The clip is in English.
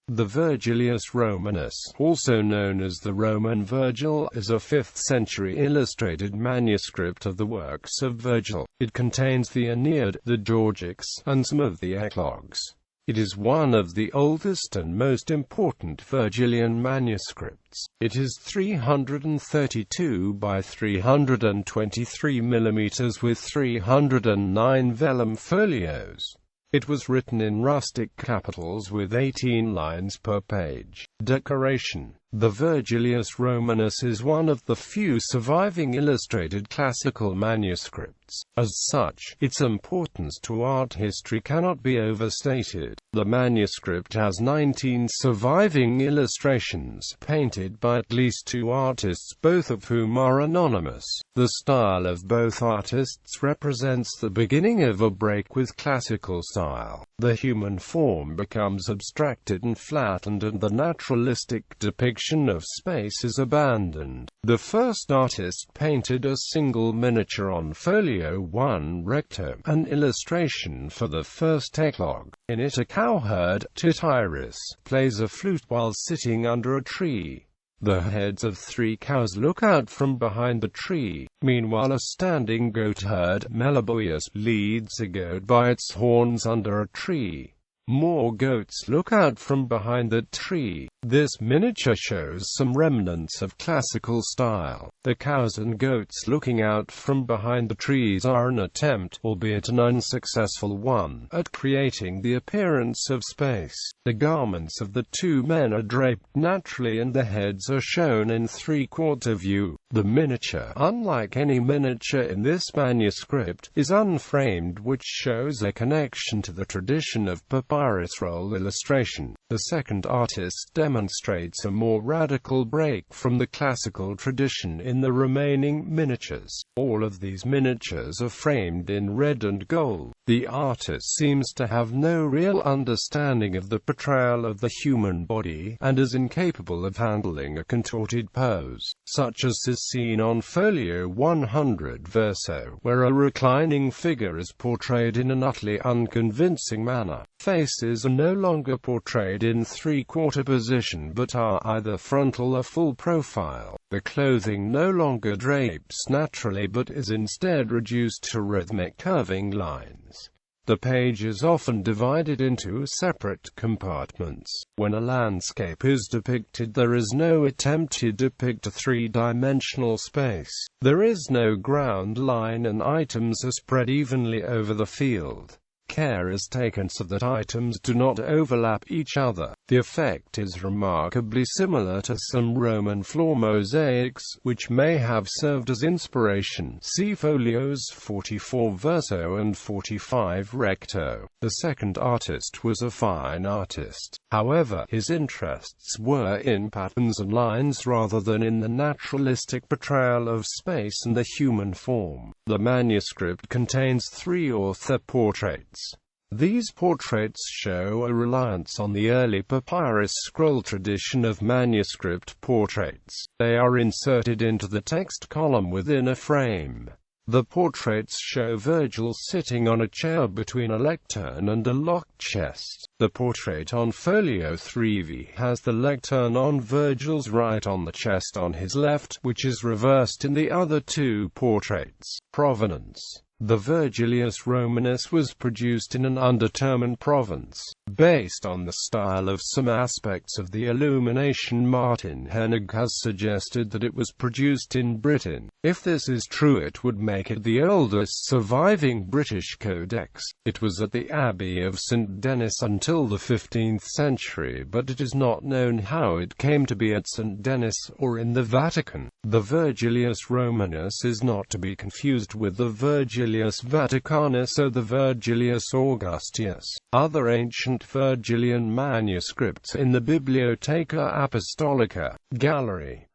The Vergilius Romanus, also known as the Roman Vergil, is a 5th-century illustrated manuscript of the works of Virgil. It contains the Aeneid, the Georgics, and some of the Eclogues. It is one of the oldest and most important Vergilian manuscripts. It is 332 by 323 mm with 309 vellum folios. It was written in rustic capitals with 18 lines per page. Decoration. The Vergilius Romanus is one of the few surviving illustrated classical manuscripts. As such, its importance to art history cannot be overstated. The manuscript has 19 surviving illustrations, painted by at least 2 artists, both of whom are anonymous. The style of both artists represents the beginning of a break with classical style. The human form becomes abstracted and flattened, and the naturalistic depiction of space is abandoned. The first artist painted a single miniature on folio 1 recto, an illustration for the first eclogue. In it, a cowherd, Tityrus, plays a flute while sitting under a tree. The heads of 3 cows look out from behind the tree. Meanwhile, a standing goatherd, Meliboeus, leads a goat by its horns under a tree. More goats look out from behind the tree. This miniature shows some remnants of classical style. The cows and goats looking out from behind the trees are an attempt, albeit an unsuccessful one, at creating the appearance of space. The garments of the 2 men are draped naturally and the heads are shown in 3/4 view. The miniature, unlike any miniature in this manuscript, is unframed, which shows a connection to the tradition of papyrus roll illustration. The second artist demonstrates a more radical break from the classical tradition in the remaining miniatures. All of these miniatures are framed in red and gold. The artist seems to have no real understanding of the portrayal of the human body, and is incapable of handling a contorted pose, such as is seen on folio 100 verso, where a reclining figure is portrayed in an utterly unconvincing manner. Faces are no longer portrayed in 3/4 position, but are either frontal or full profile. The clothing no longer drapes naturally, but is instead reduced to rhythmic curving lines. The page is often divided into separate compartments. When a landscape is depicted, there is no attempt to depict a 3-dimensional space. There is no ground line, and items are spread evenly over the field. Care is taken so that items do not overlap each other. The effect is remarkably similar to some Roman floor mosaics, which may have served as inspiration. See folios 44 verso and 45 recto. The second artist was a fine artist. However, his interests were in patterns and lines rather than in the naturalistic portrayal of space and the human form. The manuscript contains 3 author portraits. These portraits show a reliance on the early papyrus scroll tradition of manuscript portraits. They are inserted into the text column within a frame. The portraits show Virgil sitting on a chair between a lectern and a locked chest. The portrait on folio 3v has the lectern on Virgil's right on the chest on his left, which is reversed in the other 2 portraits. Provenance. The Vergilius Romanus was produced in an undetermined province. Based on the style of some aspects of the Illumination, Martin Hennig has suggested that it was produced in Britain. If this is true, it would make it the oldest surviving British codex. It was at the Abbey of St. Denis until the 15th century, but it is not known how it came to be at St. Denis or in the Vatican. The Vergilius Romanus is not to be confused with the Vergilius Vaticanus or the Vergilius Augustus. Other ancient Vergilian manuscripts in the Bibliotheca Apostolica Gallery.